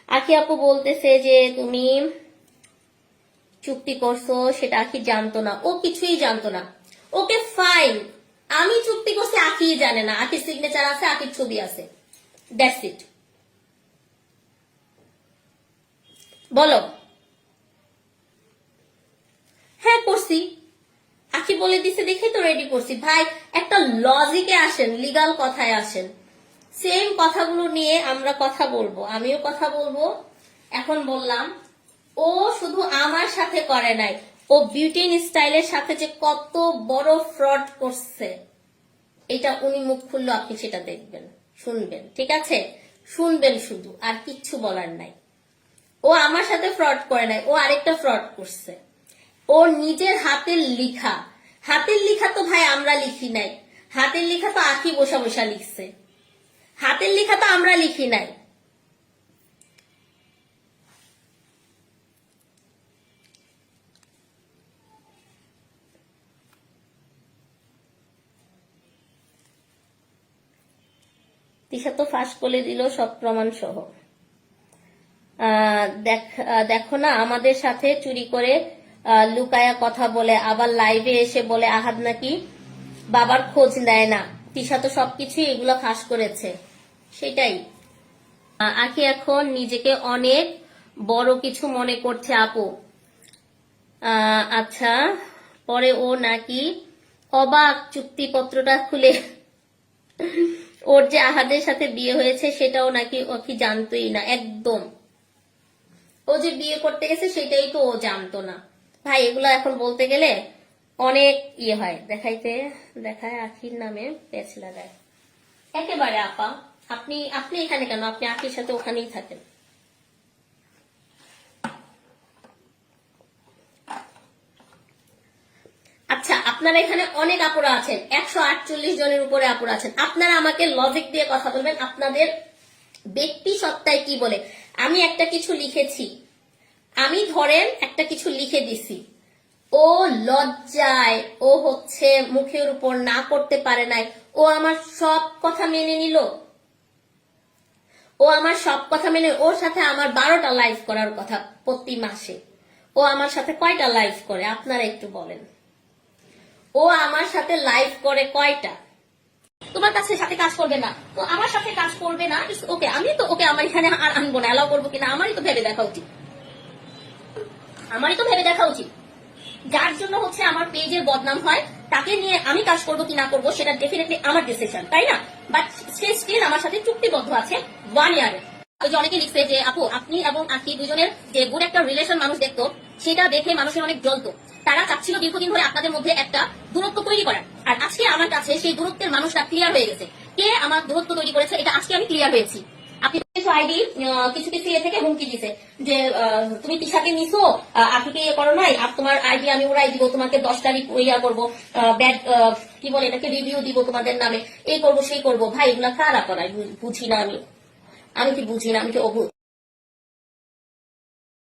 আখি আপু বলতেছে যে তুমি চুক্তি করছো, সেটা আখি জানতো না, ও কিছুই জানতো না। ওকে ফাইন, আমি চুক্তি করছি আখি জানে না, আখির সিগনেচার আছে, আখির ছবি আছে, দ্যাটস ইট। বলো। হ্যাঁ করছি, আখি বলে দিছে দেখে তো রেডি করছি ভাই। একটা লজিকে আসেন, লিগাল কথায় আসেন, সেম কথাগুলো নিয়ে আমরা কথা বলবো, আমিও কথা বলবো। এখন বললাম, ও শুধু আমার সাথে করে নাই, ও বিউটিন স্টাইলের সাথে যে কত বড় ফ্রড করছে, এটা উনি মুখ খুললো, আপনি সেটা দেখবেন, শুনবেন, ঠিক আছে? শুনবেন শুধু, আর কিচ্ছু বলার নাই। ও আমার সাথে ফ্রড করে নাই, ও আরেকটা ফ্রড করছে। ও নিজের হাতের লিখা, হাতের লিখা তো ভাই আমরা লিখি নাই, হাতের লিখা তো আখি বসা বসা লিখছে, হাতের লিখা তো আমরা লিখি নাই। তিশা তো ফাঁস করে দিল সব প্রমাণ সহ। দেখো না, আমাদের সাথে চুরি করে লুকায়া কথা বলে, আবার লাইভে এসে বলে আহাদ নাকি বাবার খোঁজ নেয় না। তিশা তো সবকিছুই এগুলো ফাঁস করেছে, সেটাই। আখি এখন নিজেকে অনেক বড় কিছু মনে করছে আপু। আচ্ছা, পরে ও নাকি অবাক চুক্তিপত্রটা খুলে ওর যে আহাদের সাথে বিয়ে হয়েছে সেটাও নাকি ও কি জানতোই না একদম। ও যে বিয়ে করতে গেছে সেটাই তো ও জানতো না। ভাই এগুলো এখন বলতে গেলে অনেক ইয়ে হয়, দেখায় আখির নামে পেছ লাগায়। একেবারে আপা, আপনি আপনি এখানে কেন? আপনি আখির সাথে ওখানেই থাকেন। আচ্ছা, আপনারা এখানে অনেক আপুরা আছেন, 148 জনের উপরে আপুরা আছেন, আপনারা আমাকে লজিক দিয়ে কথা বলবেন, আপনাদের ব্যক্তি সত্তায় কি বলে। আমি একটা কিছু লিখেছি, আমি ধরেন একটা কিছু লিখে দিছি, ও লজ্জায়, ও হচ্ছে মুখের উপর না করতে পারে নাই, ও আমার সব কথা মেনে নিল, ও আমার সব কথা মেনে, ওর সাথে আমার 12টা লাইভ করার কথা প্রতি মাসে, ও আমার সাথে কয়টা লাইভ করে আপনারা একটু বলেন? ও আমার সাথে লাইভ করে কয়টা? তোমার কাছে সাথে কাজ করবে না তো আমার সাথে কাজ করবে না, ওকে, আমি তো ওকে আমার এখানে আর আনবো না, অ্যালাউ করবো কিনা আমারই তো ভেবে দেখা উচিত, আমারই তো ভেবে দেখা উচিত। যার জন্য হচ্ছে আমার পেজের বদনাম হয়, তাকে নিয়ে আমি কাজ করবো কি না করবো সেটা ডেফিনেটলি আমার ডিসিশন, তাই না? বাট সে স্টিল আমার সাথে চুক্তিবদ্ধ আছে 1 ইয়ারে। ওই যে অনেকে লিখছে যে আপু আপনি এবং আখি দুজনের যে গুড একটা রিলেশন মানুষ দেখতো, সেটা দেখে মানুষের অনেক জ্বলতো, তারা চাচ্ছিল দীর্ঘদিন ধরে আপনাদের মধ্যে একটা দূরত্ব তৈরি করার। আর আজকে আমার কাছে সেই দূরত্বের মানুষটা ক্লিয়ার হয়ে গেছে, কে আমার দূরত্ব তৈরি করেছে এটা আজকে আমি ক্লিয়ার হয়েছি। আপনি কিছু আইডি কিছু কিছু ইয়ে থেকে হুমকি দিছে যে তুমি তিশাকে নিছো, আখিকে ইয়ে করো নাই, তোমার আইডি আমি উড়াই দিব, তোমাকে 10 তারিখ ইয়া করবো, ব্যাড কি বলে এটাকে, রিভিউ দিব তোমাদের নামে, এই করবো সেই করবো। ভাই এগুলা কারা করায় বুঝি না আমি, আমি কি বুঝি না, আমি কি অবুঝ।